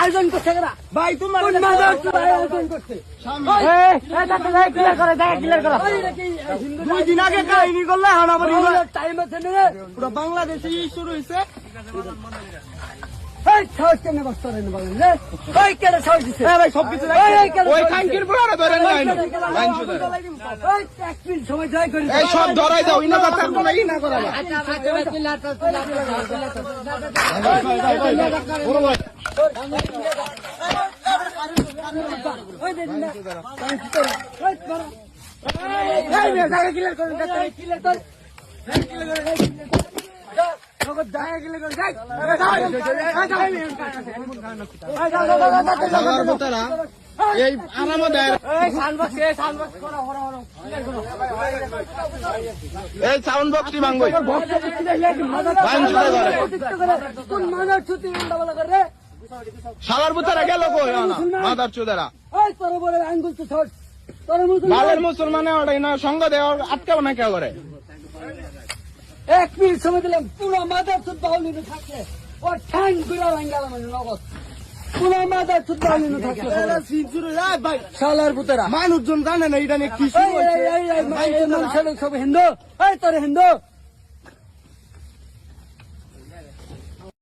আয়োজন করছে ভাই, তোমার আয়োজন করছে। 2 দিন আগে কাহিনী করলে টাইম আছে না, পুরো বাংলাদেশে শুরু হয়েছে। সব ধরাই দাও, ইনা কথা এই সাউন্ড বক্সটি ভাঙবো, সালার বুতারা গেল কই মাদার চোদারা বালের মুসলমানে ওটাই না সঙ্গ দেওয়া আটকাবো না কে করে। 1 মিনিট সময় দিলাম, পুরো মাদার চোদ বাউলি থাকে ওর ঠ্যাং ঘুরা ভাঙ্গালাম নগদ, পুরো মাদার চোদ বাউলি থাকে শালার পুতেরা। মানুষজন জানে না এটা নিয়ে কি সব হিন্দু, তোর হিন্দু